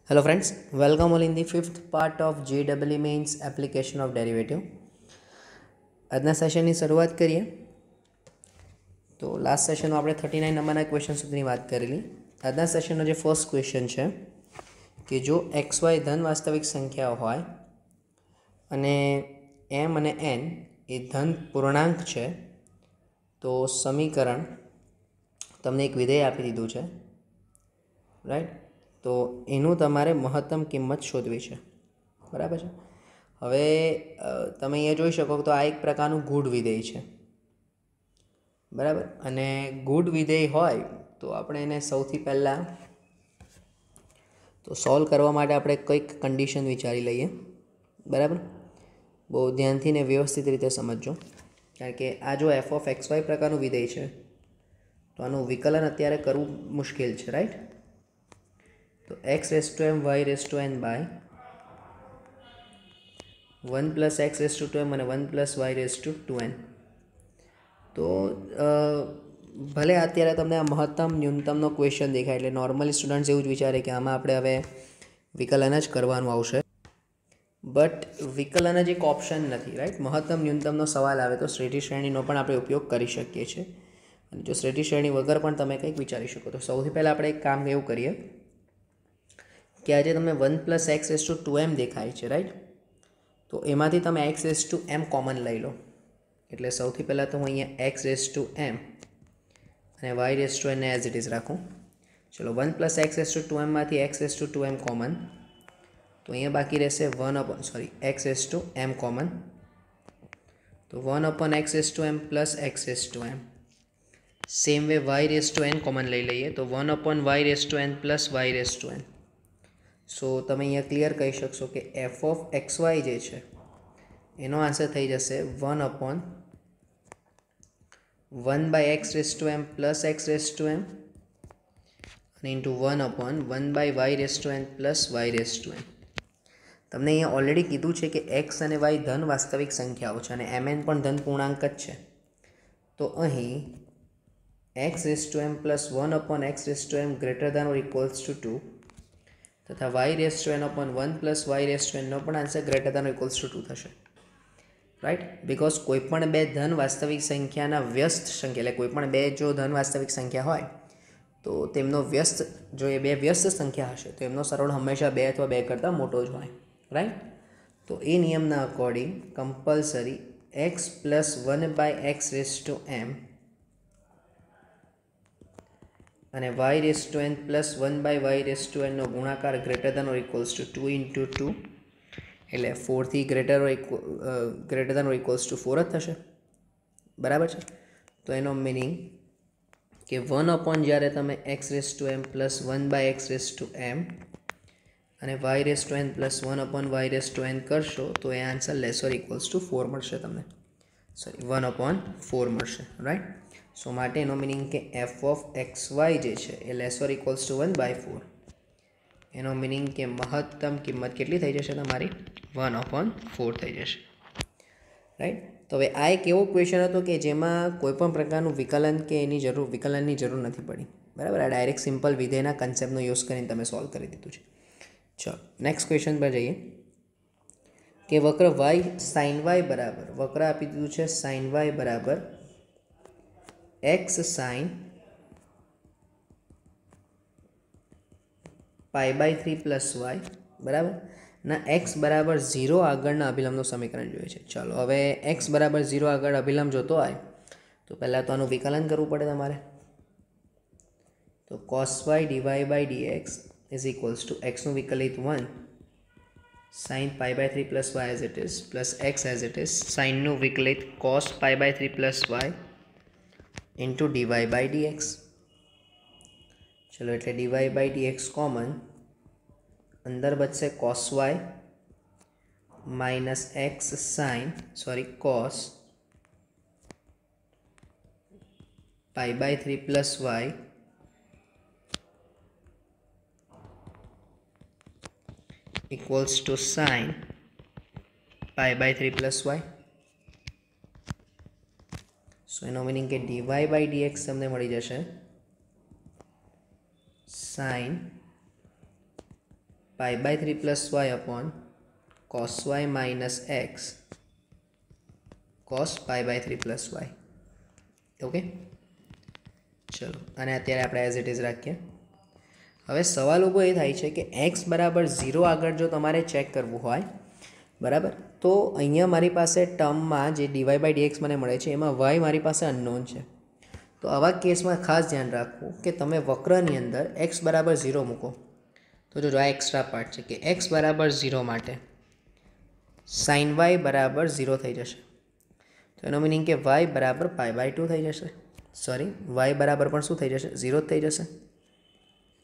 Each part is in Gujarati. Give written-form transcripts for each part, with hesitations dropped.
Hello friends, welcome all in the fifth part of JEE Mains application of derivative. આજના સેશનની શરૂઆત કરીએ તો લાસ્ટ સેશનમાં આપણે 39 નંબરના ક્વેશ્ચન સુધીની વાત કરેલી. આજના સેશનનો જે ફર્સ્ટ ક્વેશ્ચન છે કે જો XY ધન વાસ્તવિક સંખ્યાઓ હોય અને M અને N એ ધન પૂર્ણાંક છે તો સમીકરણ તમને એક વિધેય આપી દીધું છે, રાઈટ. તો એનું તમારે મહત્તમ કિંમત શોધવી છે, બરાબર છે. હવે તમે અહીંયા જોઈ શકો તો આ એક પ્રકારનું ગુડ વિધેય છે, બરાબર. અને ગુડ વિધેય હોય તો આપણે એને સૌથી પહેલાં તો સોલ્વ કરવા માટે આપણે કંઈક કન્ડિશન વિચારી લઈએ, બરાબર. બહુ ધ્યાનથી ને વ્યવસ્થિત રીતે સમજજો, કારણ કે આ જો f(x, y) પ્રકારનું વિધેય છે તો આનું વિકલન અત્યારે કરવું મુશ્કેલ છે, રાઈટ. તો x(m) y(n) બાય 1 + x(m) અને 1 + y(2n). તો ભલે અત્યારે તમને આ મહત્તમ ન્યૂનતમનો ક્વેશ્ચન દેખાય એટલે નોર્મલી સ્ટુડન્ટ્સ એવું જ વિચારે કે આમાં આપણે હવે વિકલન જ કરવાનું આવશે, બટ વિકલન જ એક ઓપ્શન નથી, રાઈટ. મહત્તમ ન્યૂનતમનો સવાલ આવે તો શ્રેઢી શ્રેણીનો પણ આપણે ઉપયોગ કરી શકીએ છીએ, અને જો શ્રેઢી શ્રેણી વગર પણ તમે કંઈક વિચારી શકો. તો સૌથી પહેલાં આપણે એક કામ એવું કરીએ કે આજે તમને 1 + x(2m) દેખાય છે, રાઈટ. તો એમાંથી તમે x(m) કોમન લઈ લો. એટલે સૌથી પહેલાં તો હું અહીંયા x(m) અને y(n) ને એઝ ઇટ ઇઝ રાખું. ચલો 1 + x(2m) માંથી x(2m) કોમન, તો અહીંયા બાકી રહેશે x(m) કોમન. તો 1/x(m) + x(m). Same way y(n) common લઈ લઈએ તો 1/y(n) + y(n). સો તમે અહીંયા ક્લિયર કહી શકશો કે f(x, y) જે છે એનો આન્સર થઈ જશે 1/(1/x(m) + x(m) અને ઇન્ટુ 1/1/y(n) + y(n). તમને અહીંયા ઓલરેડી કીધું છે કે x અને y ધન વાસ્તવિક સંખ્યાઓ છે અને mn પણ ધન પૂર્ણાંક જ છે. તો અહીં x(m) + 1/x(m) > 2 તથા y(n) / 1 + y(n) નો પણ આન્સર > 2 થશે, રાઈટ. બિકોઝ કોઈપણ બે ધન વાસ્તવિક સંખ્યાના વ્યસ્ત સંખ્યા, એટલે કોઈપણ બે જો ધન વાસ્તવિક સંખ્યા હોય તો તેમનો વ્યસ્ત, જો એ બે વ્યસ્ત સંખ્યા હશે તો એમનો સરવાળો હંમેશા 2 અથવા 2 કરતાં મોટો જ હોય, રાઈટ. તો એ નિયમના અકોર્ડિંગ કમ્પલસરી x + 1/x(m) અને y(n) + 1/y(n) નો ગુણાકાર > 2 × 2, એટલે 4 થી > 4 જ થશે, બરાબર છે. તો એનો મિનિંગ કે 1/ જ્યારે તમે x(m) + 1/x(m) અને y(n) + 1/y(n) કરશો તો એ આન્સર <= 4 મળશે તમને, 1/4 મળશે, રાઈટ. સો માટે એનો મિનિંગ કે f(x, y) જે છે એ <= 1/4. એનો મિનિંગ કે મહત્તમ કિંમત કેટલી થઈ જશે તમારી 1/4 થઈ જશે, રાઈટ. તો હવે આ એક એવો ક્વેશ્ચન હતો કે જેમાં કોઈપણ પ્રકારનું વિકલનની જરૂર નથી પડી, બરાબર. આ ડાયરેક્ટ સિમ્પલ વિધેયના કન્સેપ્ટનો યુઝ કરીને તમે સોલ્વ કરી દીધું છે. ચલો નેક્સ્ટ ક્વેશ્ચન પર જઈએ કે વક્ર y sin y બરાબર, વક્ર આપી દીધું છે sin y બરાબર x sin π/3 + y બરાબર ના x બરાબર 0 આગળના અભિલંબનું સમીકરણ જોઈએ છે. ચાલો હવે x બરાબર 0 આગળ અભિલંબ જોતો હોય તો પહેલાં તો આનું વિકલન કરવું પડે તમારે. તો cos y dy/dx = x નું વિકલિત 1 sin π/3 + y as it is plus x as it is sin નું વિકલિત cos π/3 + y into dy/dx. ચલો એટલે dy/dx કોમન, અંદર બચશે cos y minus x sin cos π/3 + y equals to sin π/3 + y. સો એનો મિનિંગ કે dy/dx તમને મળી જશે sine pi by 3 plus y upon cos y minus x cos pi by 3 plus y. Okay, ચલો અને અત્યારે આપણે એઝ ઇટ ઇઝ રાખીએ. હવે સવાલ ઊભો એ થાય છે કે એક્સ બરાબર 0 આગળ જો તમારે ચેક કરવું હોય, બરાબર, તો અહીંયા મારી પાસે ટર્મમાં જે ડીવાય બાય ડીએક્સ મને મળે છે એમાં વાય મારી પાસે અનનોન છે. તો આવા કેસમાં ખાસ ધ્યાન રાખવું કે તમે વક્રની અંદર એક્સ બરાબર 0 મૂકો. તો જો આ એક્સ્ટ્રા પાર્ટ છે કે એક્સ બરાબર 0 માટે સાઇન વાય બરાબર 0 થઈ જશે. તો એનો મિનિંગ કે વાય બરાબર પાઈ બાય 2 થઈ જશે. સોરી, વાય બરાબર પણ શું થઈ જશે? 0 જ થઈ જશે.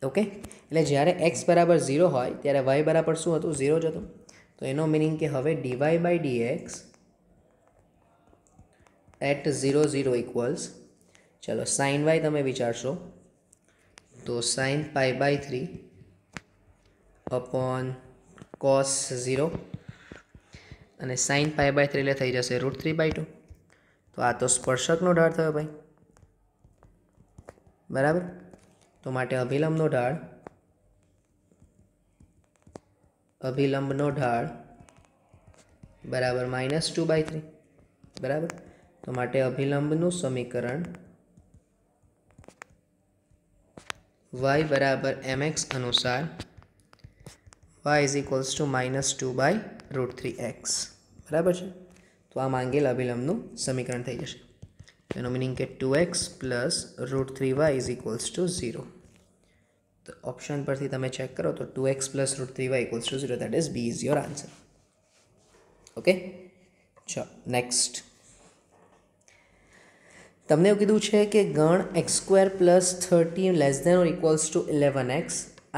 ઓકે, એટલે જ્યારે એક્સ બરાબર 0 હોય ત્યારે વાય બરાબર શું હતું? 0 જ હતું. તો એનો મિનિંગ કે હવે dy by dx at 0 0 equals, ચલો સાઇન વાય તમે વિચારશો તો sine pi by 3 upon cos 0 અને સાઇન પાઈ બાય 3 એટલે થઈ જશે √3/2. તો આ તો સ્પર્શકનો ઢાળ થયો ભાઈ, બરાબર. તો માટે અભિલંબનો ઢાળ બરાબર -2/3, બરાબર. તો માટે અભિલંબનું સમીકરણ y બરાબર mx અનુસાર y is equals two -2/√3x, બરાબર છે. તો આ માંગેલ અભિલંબનું સમીકરણ થઈ જશે. એનો મિનિંગ કે 2x plus √3y is equals to 0. તો ઓપ્શન પરથી તમે ચેક કરો તો 2x plus √3y equals to 0, that is B is your answer. Okay, ચલો નેક્સ્ટ. તમને એવું કીધું છે કે ગણ x² plus 30 less than or equals to 11x,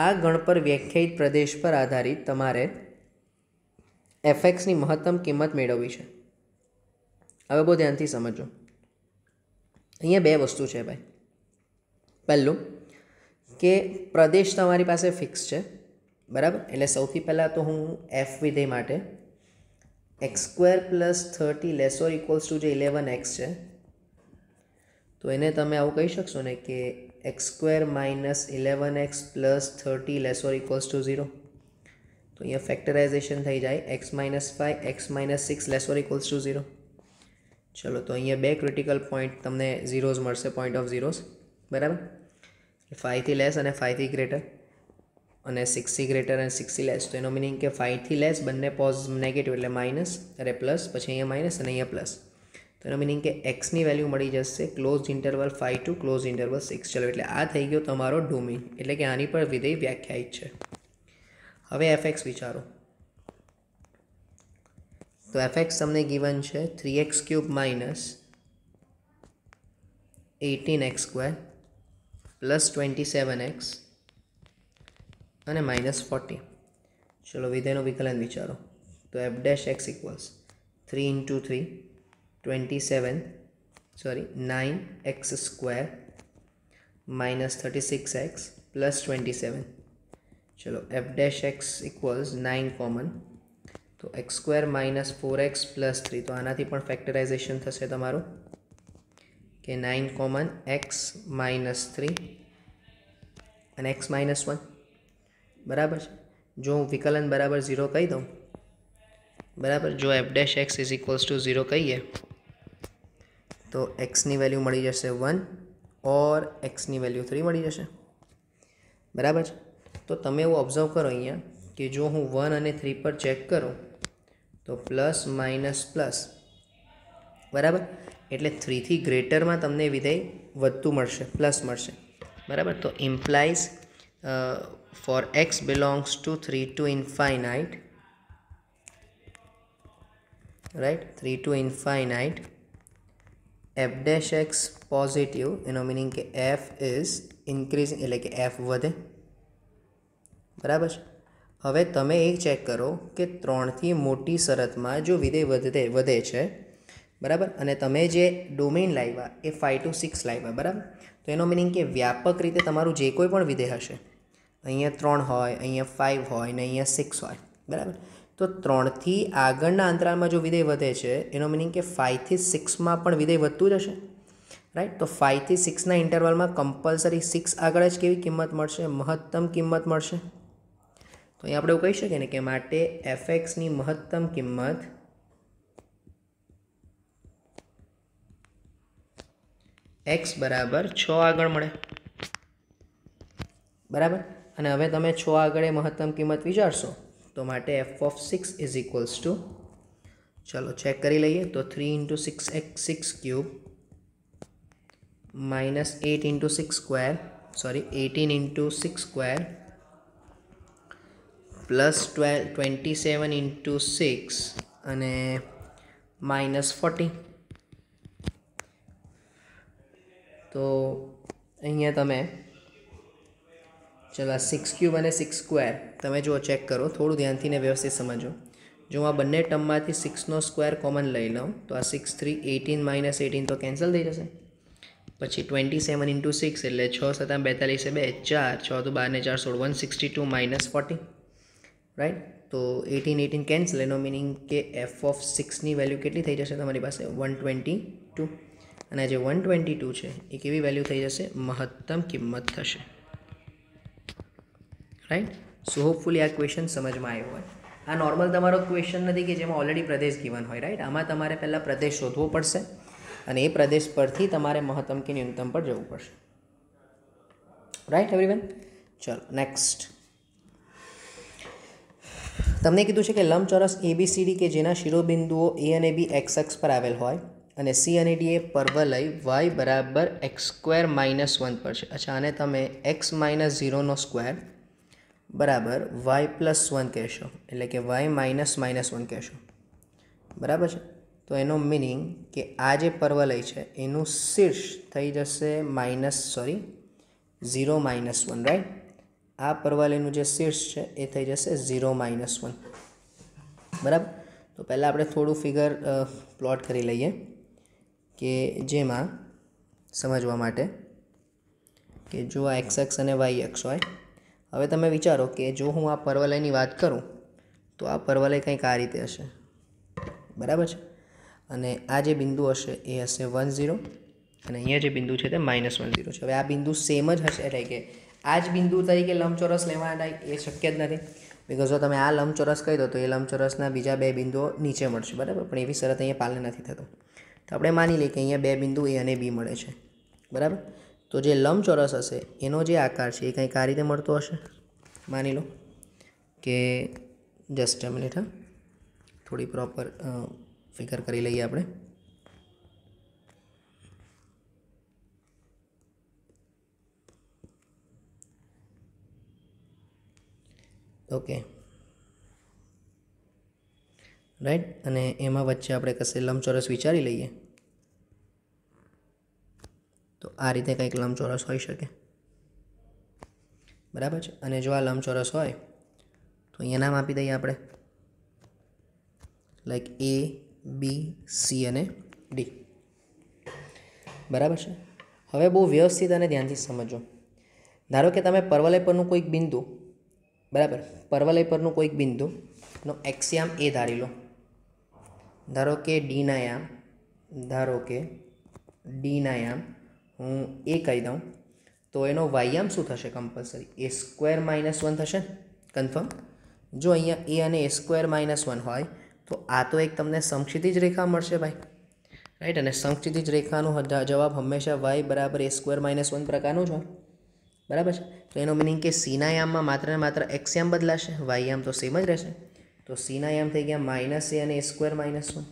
આ ગણ પર વ્યાખ્યાયિત પ્રદેશ પર આધારિત તમારે fxની મહત્તમ કિંમત મેળવવી છે. હવે બહુ ધ્યાનથી સમજો. અહીંયા બે વસ્તુ છે ભાઈ. પહેલું કે પ્રદેશ તમારી પાસે ફિક્સ છે, બરાબર. એટલે સૌથી પહેલાં તો હું એફ વિધેય માટે x² plus 30 less or equals to જે 11x છે, તો એને તમે આવું કહી શકશો ને કે x² minus 11x plus 30 less or equals to 0. તો અહીંયા ફેક્ટરાઇઝેશન થઈ જાય x minus 5 x minus 6 less or equals to 0. ચલો, તો અહીંયા બે ક્રિટિકલ પોઈન્ટ તમને ઝીરોઝ મળશે, પોઈન્ટ ઓફ ઝીરોઝ, બરાબર. 5 થી લેસ અને 5 થી ગ્રેટર અને 6 થી ગ્રેટર અને 6 થી લેસ. તો એનો મિનિંગ કે 5 થી લેસ બંને નેગેટિવ એટલે માઇનસ, અરે પ્લસ, પછી અહીંયા માઇનસ અને અહીંયા પ્લસ. તો એનો મિનિંગ કે એક્સની વેલ્યુ મળી જશે close interval 5 to close interval 6. ચલો, એટલે આ થઈ ગયો તમારો ડોમેન, એટલે કે આની પર વિધેય વ્યાખ્યાયિત છે. હવે એફએક્સ વિચારો. તો એફએક્સ તમને ગિવન છે 3x³ minus 18x² plus 27x અને -40. ચલો, વિધેયનું વિકલન વિચારો. તો f' x equals 3 × 3 9x² minus 36x plus 27. ચલો, f' x ઇક્વલ્સ 9 કોમન, તો x² માઇનસ 4x પ્લસ 3. તો આનાથી પણ ફેક્ટરાઇઝેશન થશે તમારું કે 9 કોમન x માઇનસ 3 અને x માઇનસ 1, બરાબર છે. જો હું વિકલન બરાબર 0 કહી દઉં, બરાબર, જો f' x is equals to 0 કહીએ તો એક્સની વેલ્યુ મળી જશે 1 ઓર એક્સની વેલ્યુ 3 મળી જશે, બરાબર છે. તો તમે એવું ઓબ્ઝર્વ કરો અહીંયા કે જો હું 1 અને 3 પર ચેક કરું તો પ્લસ માઇનસ પ્લસ, બરાબર. એટલે 3 થી ગ્રેટરમાં તમને વિધેય વધતું મળશે, પ્લસ મળશે, બરાબર. તો implies for x belongs to 3 to infinite, right, 3 to infinite f' x positive, એનો મિનિંગ કે f ઇઝ ઇન્ક્રીઝિંગ, એટલે કે f વધે, બરાબર છે. હવે તમે એ ચેક કરો કે 3થી મોટી શરતમાં જો વિધેય વધે છે, બરાબર, અને તમે જે ડોમેન લાવ્યા એ 5 ટુ 6 લાવ્યા, બરાબર. તો એનો મિનિંગ કે વ્યાપક રીતે તમારું જે કોઈ પણ વિધેય હશે, અહીંયા 3 હોય, અહીંયા 5 હોય ને અહીંયા 6 હોય, બરાબર. તો 3થી આગળના અંતરાલમાં જો વિધેય વધે છે એનો મિનિંગ કે 5 થી 6માં પણ વિધેય વધતું જ હશે. રાઈટ. તો 5 થી 6ના ઇન્ટરવલમાં કમ્પલસરી 6 આગળ જ કેવી કિંમત મળશે? મહત્તમ કિંમત મળશે. તો અહીં આપણે એવું કહી શકીએ ને કે માટે એફએક્સની મહત્તમ કિંમત એક્સ બરાબર 6 આગળ મળે. બરાબર. અને હવે તમે 6 આગળ મહત્તમ કિંમત વિચારશો તો માટે F of 6 is equals two, ચલો ચેક કરી લઈએ. તો 3 into 6 cube minus 8 into 6 square, sorry 18 into 6 square plus 27 into 6 અને માઇનસ 40. તો અહીંયા તમે ચલો 6 ક્યુબ અને 6 સ્ક્વેર તમે જો ચેક કરો, થોડું ધ્યાનથી ને વ્યવસ્થિત સમજો. જો હું આ બંને ટર્મમાંથી 6નો સ્ક્વેર કોમન લઈ લઉં તો આ 6 3 18 માઇનસ 18 તો કેન્સલ થઈ જશે. પછી 27 ઇન્ટુ 6 એટલે 6 7 42 2 4 6 તો 12 ને 4 16 162 માઇનસ 40. રાઈટ. તો 18 18 કેન્સલ, એનો મિનિંગ કે એફ ઓફ 6ની વેલ્યુ કેટલી થઈ જશે તમારી પાસે? 122. અને જે 122 છે એ કેવી વેલ્યુ થઈ જશે? મહત્તમ કિંમત થશે. રાઈટ. સો હોપફુલી આ ક્વેશ્ચન સમજમાં આવ્યો હોય. આ નોર્મલ તમારો ક્વેશ્ચન નથી કે જેમાં ઓલરેડી પ્રદેશ ગિવન હોય. રાઈટ. આમાં તમારે પહેલાં પ્રદેશ શોધવો પડશે અને એ પ્રદેશ પરથી તમારે મહત્તમ કે ન્યૂનતમ પર જવું પડશે. Right everyone. ચલો નેક્સ્ટ. તમને કીધું છે કે લંબચોરસ ABCD કે જેના શિરોબિંદુઓ A અને B એક્સ અક્ષ પર આવેલ હોય અને C અને D એ પરવલય y બરાબર x² માઇનસ 1 પર છે. અચ્છા, આને તમે x માઇનસ 0નો સ્ક્વેર બરાબર y પ્લસ 1 કહેશો, એટલે કે y માઇનસ 1 કહેશો. બરાબર છે. તો એનો મિનિંગ કે આ જે પરવલય છે એનું શીર્ષ થઈ જશે 0 માઇનસ 1. રાઈટ. આ પરવલયનું જે શીર્ષ છે એ થઈ જશે 0 માઇનસ 1. બરાબર. તો પહેલાં આપણે થોડું ફિગર પ્લોટ કરી લઈએ કે જેમાં સમજવા માટે કે જો આ એક્સ અક્ષ અને વાય અક્ષ હોય. હવે તમે વિચારો કે જો હું આ પરવલયની વાત કરું તો આ પરવલય કંઈક આ રીતે હશે. બરાબર છે. અને આ જે બિંદુ હશે એ હશે 1 0 અને અહીંયા જે બિંદુ છે તે -1 0 છે. હવે આ બિંદુ સેમ જ હશે, એટલે કે આ જ બિંદુ તરીકે લંબચોરસ લેવાના એ શક્ય જ નથી. બિકોઝ જો તમે આ લંબચોરસ કહી દો તો એ લંબચોરસના બીજા બે બિંદુઓ નીચે મળશે. બરાબર. પણ એવી શરત અહીંયા પાલન નથી થતો. તો આપણે માની લઈએ કે અહીંયા બે બિંદુ A અને B મળે છે. બરાબર. તો જે લંબચોરસ હશે એનો જે આકાર છે એ કંઈક આ રીતે મળતો હશે. માની લો કે જસ્ટ અ મિનિટ, થોડી પ્રોપર ફિગર કરી લઈએ આપણે. ઓકે. રાઈટ. અને એમાં વચ્ચે આપણે કશે લંબચોરસ વિચારી લઈએ તો આ રીતે કંઈક લંબચોરસ હોઈ શકે. બરાબર છે. અને જો આ લંબચોરસ હોય તો અહીંયા નામ આપી દઈએ આપણે, લાઈક A, B, C અને D. બરાબર છે. હવે બહુ વ્યવસ્થિત અને ધ્યાનથી સમજો. ધારો કે તમે પરવલય પરનું કોઈક બિંદુ, બરાબર, પરવલય પરનું કોઈક બિંદુનો એક્સયામ A ધારી લો. ધારો કે ડીના યામ હું A કહી દઉં તો એનો વાયામ શું થશે? કમ્પલસરી A² માઇનસ 1 થશે ને? કન્ફર્મ. જો અહીંયા A અને A² માઇનસ 1 હોય તો આ તો એક તમને સમક્ષિતિજ રેખા મળશે ભાઈ. રાઈટ. અને સમક્ષિતિજ રેખાનો જવાબ હંમેશા y બરાબર A² માઇનસ 1 પ્રકારનું જ હોય. બરાબર છે. તો એનો મિનિંગ કે સીના યામમાં માત્ર ને માત્ર એક્સ યામ બદલાશે, વાય યામ તો સેમ જ રહેશે. તો સીના યામ થઈ ગયા -A અને A² માઇનસ 1.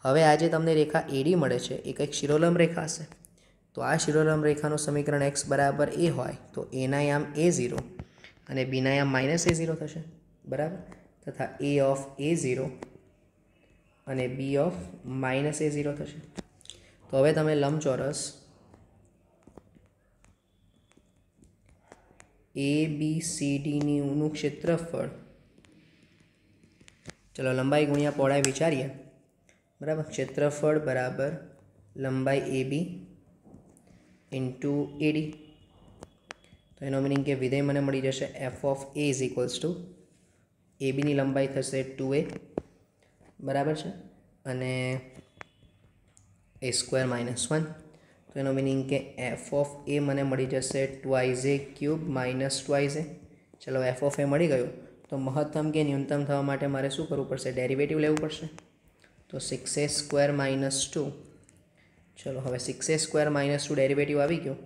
હવે આ જે તમને રેખા AD મળે છે એ કંઈક શિરોલંબ રેખા હશે. તો આ શિરોલંબ રેખાનું સમીકરણ x બરાબર A હોય તો એના યામ A0 અને બીના યામ -A0 થશે. બરાબર. તથા A ઓફ A0 અને B ઓફ -A0 થશે. તો હવે તમે લંબચોરસ ABCDનું ક્ષેત્રફળ, ચલો લંબાઈ ગુણ્યા પહોળાઈ વિચારીએ. બરાબર. ક્ષેત્રફળ બરાબર લંબાઈ AB ઇન્ટુ AD. તો એનો મિનિંગ કે વિધેય મને મળી જશે f of A is equals to ABની લંબાઈ થશે 2A. બરાબર છે. અને A² માઇનસ 1. તો તો એનો મિનિંગ કે એફ ઓફ એ મને મળી જશે ટ્વાઇઝ એ ક્યુબ માઇનસ ટ્વાઇઝ એ. ચલો એફ ઓફ એ મળી ગયું. તો મહત્તમ કે ન્યૂનતમ થવા માટે મારે શું કરવું પડશે? ડેરિવેટિવ લેવું પડશે. તો 6a² માઇનસ 2. ચલો હવે 6a² માઇનસ 2 ડેરિવેટિવ આવી ગયો.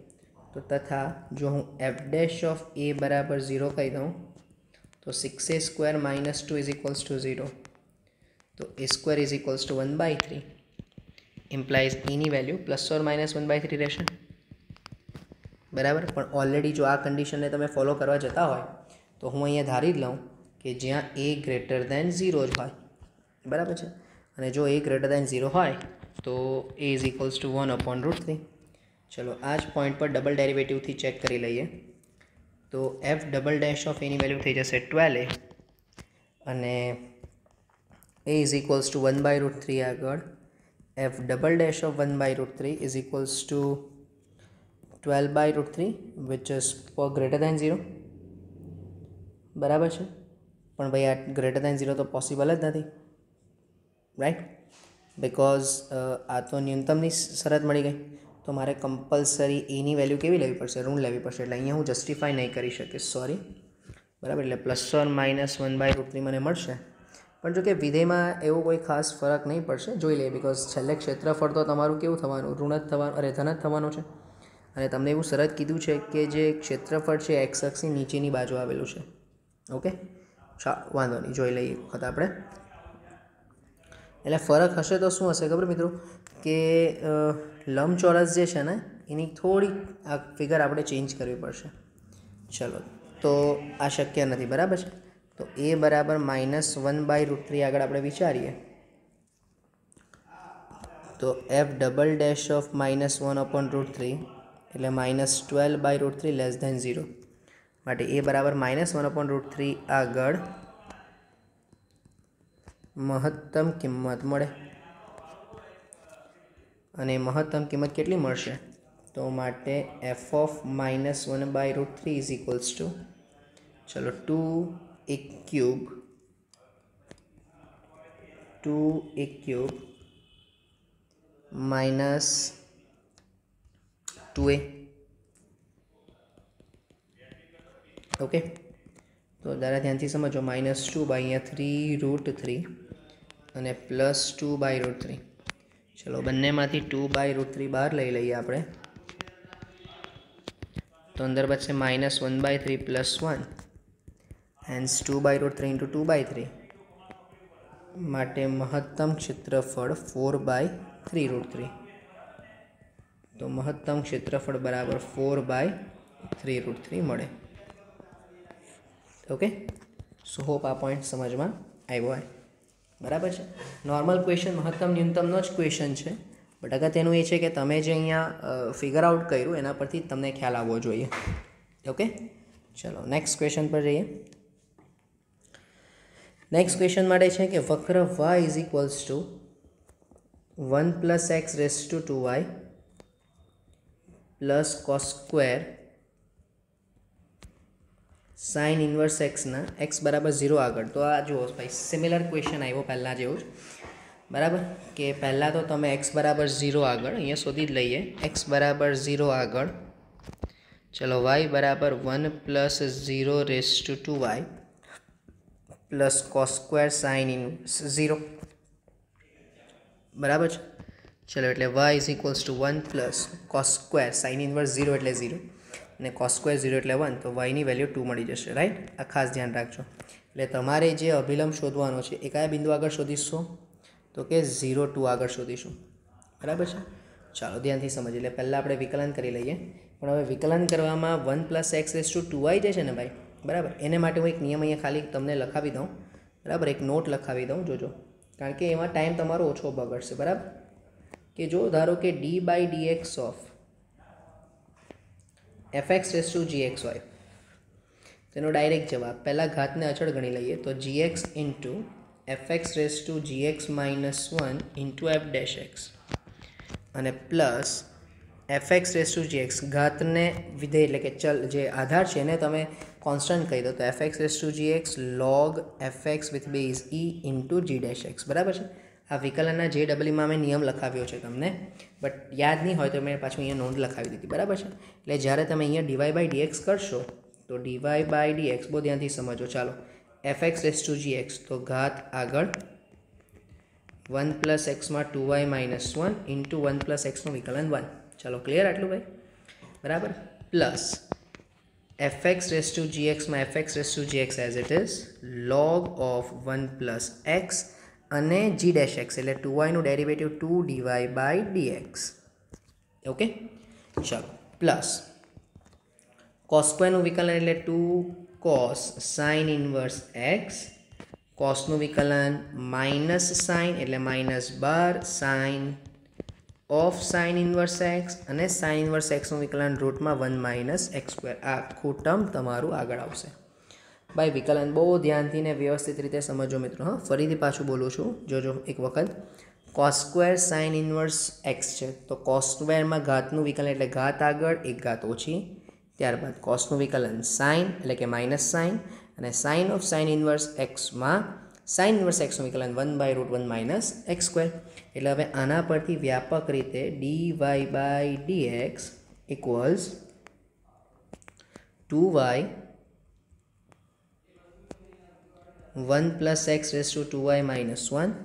તો તથા જો હું એફ ડેશ ઓફ એ બરાબર 0 કહી દઉં તો 6a² minus 2 is equals to 0. તો a² is equals two 1/3 implies any value plus or minus 1/3 રહેશે. બરાબર. પણ ઓલરેડી જો આ કન્ડિશનને તમે ફોલો કરવા જતા હોય તો હું અહીંયા ધારી જ લઉં કે જ્યાં a ગ્રેટર દેન 0 જ હોય. બરાબર છે. અને જો a ગ્રેટર દેન 0 હોય તો a ઇઝ ઇક્વલ્સ ટુ 1/√3. ચલો આ જ પોઈન્ટ પર ડબલ ડેરિવેટિવથી ચેક કરી લઈએ. તો F double dash of any value થઈ જશે 12a અને a ઇઝ ઇક્વલ્સ ટુ 1/√3 આગળ F double dash of 1/√3 is equals two 12/√3 which is greater than 0. બરાબર છે. પણ ભાઈ આ ગ્રેટર દેન 0 તો પોસિબલ જ નથી, રાઈટ? બિકોઝ આ તો ન્યૂનતમની શરત મળી ગઈ. તો મારે કમ્પલસરી એની વેલ્યુ કેવી લેવી પડશે? ઋણ લેવી પડશે. એટલે અહીંયા હું જસ્ટિફાઈ નહીં કરી શકીશ, સોરી. બરાબર. એટલે પ્લસ ઓર માઇનસ 1/√3 મને મળશે. પણ જો કે વિધેયમાં એવો કોઈ ખાસ ફરક નહીં પડશે, જોઈ લઈએ. બિકોઝ છેલ્લે ક્ષેત્રફળ તો તમારું કેવું થવાનું? ઋણ જ થવાનું, ધન જ થવાનું છે. અને તમને એવું શરત કીધું છે કે જે ક્ષેત્રફળ છે એક્સ અક્ષની નીચેની બાજુ આવેલું છે. ઓકે, વાંધો નહીં, જોઈ લઈએ એક વખત આપણે. એટલે ફરક હશે તો શું હશે ખબર મિત્રો? કે લંબચોરસ જે છે ને એની થોડી આ ફિગર આપણે ચેન્જ કરવી પડશે. ચલો, તો આ શક્ય નથી. બરાબર છે. તો એ બરાબર -1/√3 આગળ આપણે વિચારીએ તો એફ ડબલ ડેશ ઓફ -1/√3 એટલે -12/√3 લેસ ધેન 0 માટે એ બરાબર -1/√3 આગળ મહત્તમ કિંમત મળે. અને મહત્તમ કિંમત કેટલી મળશે? તો માટે F of -1/√3 is equals two, ચલો 2a³ માઇનસ 2a. ઓકે, તો દાદા ધ્યાનથી સમજો. -2/3√3 અને +2/√3. ચલો બંનેમાંથી 2/√3 બહાર લઈ લઈએ આપણે. તો અંદર બચશે -1/3 + 1 હેન્સ 2/√3 × 2/3 માટે મહત્તમ ક્ષેત્રફળ 4/3√3. તો મહત્તમ ક્ષેત્રફળ બરાબર 4/3√3 મળે. ઓકે, સો હોપ આ પોઈન્ટ સમજમાં આવ્યો હોય. બરાબર છે. નોર્મલ ક્વેશ્ચન મહત્તમ ન્યૂનતમનો જ ક્વેશ્ચન છે. બટ અગત્યનું એ છે કે તમે જે અહીંયા ફિગર આઉટ કર્યું એના પરથી તમને ખ્યાલ આવવો જોઈએ. ઓકે, ચલો નેક્સ્ટ ક્વેશ્ચન પર જઈએ. નેક્સ્ટ ક્વેશ્ચન માટે છે કે વક્ર y is equals to 1 + x⁻² plus cos square sine inverse એક્સના x બરાબર 0 આગળ. તો આ જુઓ ભાઈ, સિમિલર ક્વેશ્ચન આવ્યો પહેલાં જેવું જ. બરાબર, કે પહેલાં તો તમે x બરાબર 0 આગળ અહીંયા શોધી જ લઈએ. x બરાબર 0 આગળ ચલો y બરાબર 1 + 0⁻² plus cos square sine inverse 0. બરાબર છે. ચલો એટલે y is equals to 1 + cos square sine inverse 0 એટલે 0 અને cos સ્ક્વેર 0 એટલે 1. તો yની વેલ્યુ 2 મળી જશે, રાઈટ? આ ખાસ ધ્યાન રાખજો. એટલે તમારે જે અભિલંબ શોધવાનો છે એ કયા બિંદુ આગળ શોધીશું? તો કે 0, 2 આગળ શોધીશું. બરાબર છે. ચાલો ધ્યાનથી સમજીએ. એટલે પહેલાં આપણે વિકલન કરી લઈએ. પણ હવે વિકલન કરવામાં 1 + x⁻² જે છે ને ભાઈ, બરાબર, એને માટે હું એક નિયમ અહીંયા ખાલી તમને લખાવી દઉં. બરાબર, એક નોટ લખાવી દઉં, જોજો, કારણ કે એમાં ટાઈમ તમારો ઓછો બગડશે. બરાબર, કે જો ધારો કે d/dx ઓફ fx⁻gxy તેનો ડાયરેક્ટ જવાબ પહેલાં ઘાતને અચળ ગણી લઈએ તો gx into fx⁻gx - 1 into f'(x) અને પ્લસ fx⁻gx ઘાતને વિધેય એટલે કે ચલ જે આધાર છે એને તમે કોન્સ્ટન્ટ કહી દો. તો fx⁻gx log fx with base e into g'(x). બરાબર છે. આ વિકલનના જે ડબલમાં મેં નિયમ લખાવ્યો છે તમને, બટ યાદ નહીં હોય તો મેં પાછું અહીંયા નોંધ લખાવી દીધી, બરાબર છે. એટલે જ્યારે તમે અહીંયા ડીવાય બાય ડીએક્સ કરશો તો ડીવાય બાય ડીએક્સ બહુ ધ્યાનથી સમજો. ચાલો, એફએક્સ રેસ ટુ જીએક્સ તો ઘાત આગળ 1 પ્લસ એક્સમાં 2y માઇનસ 1 ઇન્ટુ 1 પ્લસ એક્સનું વિકલન 1. ચાલો ક્લિયર આટલું ભાઈ, બરાબર. Plus fx raised to gx માં fx raised to gx as it is log of 1 plus x અને g dash x એટલે 2y નું derivative 2 dy by dx. Okay, ચાલો. પ્લસ cos સ્ક્વેર નું વિકલન એટલે 2 cos sin inverse x, cos નું વિકલન માઇનસ sin એટલે minus 12 sin of sine inverse x અને સાઇન ઇન્વર્સ એક્સનું વિકલન રૂટમાં 1 માઇનસ એક્સ સ્ક્વેર. આખું ટર્મ તમારું આગળ આવશે. ભાઈ વિકલન બહુ ધ્યાનથી ને વ્યવસ્થિત રીતે સમજો મિત્રો. હા, ફરીથી પાછું બોલું છું, જોજો એક વખત. Cos square sine inverse x છે તો કોસ સ્ક્વેરમાં ઘાતનું વિકલન એટલે ઘાત આગળ એક ઘાત ઓછી, ત્યારબાદ કોસનું વિકલન સાઇન એટલે કે માઇનસ સાઇન અને સાઇન ઓફ સાઇન ઇન્વર્સ એક્સમાં સાઇન ઇન્વર્સ એક્સનું વિકલન 1/√1 માઇનસ એક્સ સ્ક્વેર. એટલે હવે આના પરથી વ્યાપક રીતે dy by dx equals 2y 1 plus x raise to 2y minus 1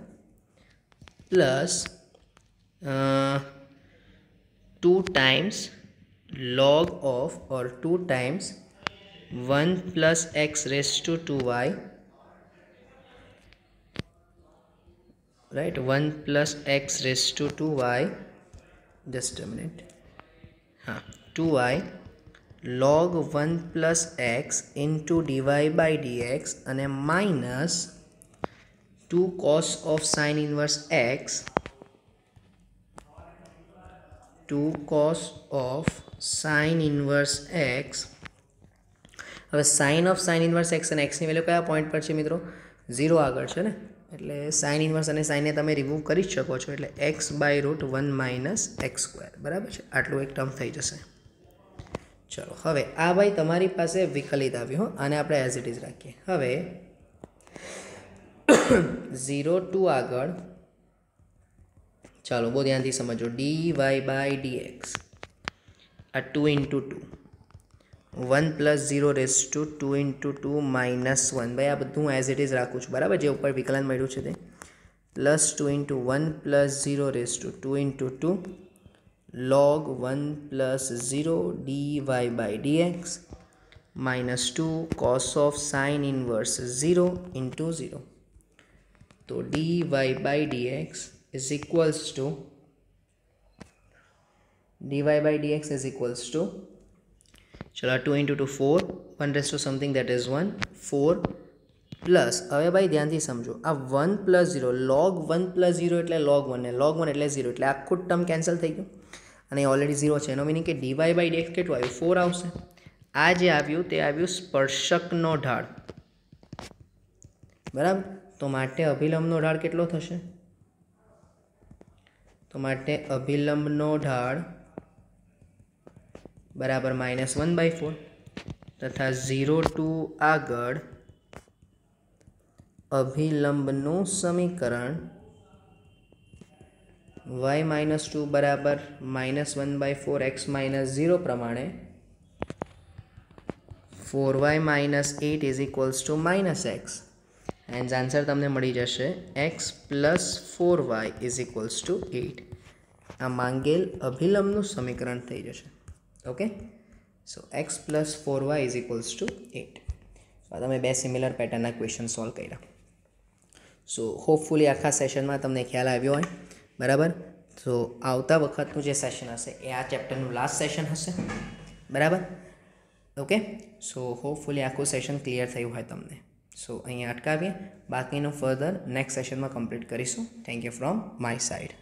plus 2 times log of or 2 times 1 plus x raised to 2y, right, 1 plus x raised to 2y, just a minute, 2y log 1 plus x into dy by dx અને minus 2 cos of sin inverse x, 2 cos of sin inverse x. હવે sin of sin inverse x અને x ની વેલ્યુ કયા પોઈન્ટ પર છે મિત્રો? 0 આગળ છે ને, એટલે sin ઇન્વર્સ અને sin ને તમે રિમૂવ કરી જ શકો છો, એટલે x/√1 માઇનસ એક્સ સ્ક્વેર, બરાબર છે. આટલું એક ટર્મ થઈ જશે. ચલો, હવે આ ભાઈ તમારી પાસે વિકલિત આવ્યું, આને આપણે એઝ ઇટ ઇઝ રાખીએ. હવે 0 ટુ આગળ ચાલો બહુ ધ્યાનથી સમજો. dy બાય dx આ 2 into 2 1 plus 0 raise to 2 into 2 minus 1. ભાઈ આ બધું હું એઝ ઇટ ઇઝ રાખું છું, બરાબર, જે ઉપર વિકલન મળ્યું છે તે. Plus 2 into 1 plus 0 raise to 2 into 2 log 1 plus 0 dy by dx minus 2 cos of sin inverse 0 into 0. तो dy by dx is equals to चलो 2 into 2 4 1 raised to something that is 1 4 plus હવે ભાઈ ધ્યાનથી સમજો આ 1 પ્લસ 0 log 1 પ્લસ 0 એટલે log 1 ને log 1 એટલે 0 એટલે આખું ટર્મ કેન્સલ થઈ ગયું અને ઓલરેડી 0 છે, એનો મીનિંગ કે dy બાય dx કેટલું આવ્યું? 4 આવશે. આ જે આવ્યું તે આવ્યું સ્પર્શકનો ઢાળ, બરાબર. તો માટે અભિલંબનો ઢાળ કેટલો થશે? તો માટે અભિલંબનો ઢાળ બરાબર -1/4 તથા 0 ટુ આગળ અભિલંબનું સમીકરણ y-2 બરાબર -1/4 x - 0 પ્રમાણે 4y - 8 is equals two -x and answer તમને મળી જશે x plus 4y is equals two 8. આ માંગેલ અભિલંબનું સમીકરણ થઈ જશે. Okay, so x plus 4y is equals two 8. તમે બે સિમિલર પેટર્નના ક્વેશ્ચન સોલ્વ કર્યા. સો હોપફુલી આખા સેશનમાં તમને ખ્યાલ આવ્યો હોય, બરાબર. તો આવતા વખતનું જે સેશન હશે એ આ ચેપ્ટરનું લાસ્ટ સેશન હશે, બરાબર. ઓકે, સો હોપફુલી આખું સેશન ક્લિયર થયું હોય તમને. સો અહીંયા અટકાવીએ, બાકીનું ફર્ધર નેક્સ્ટ સેશનમાં કમ્પ્લીટ કરીશું. Thank you from my side.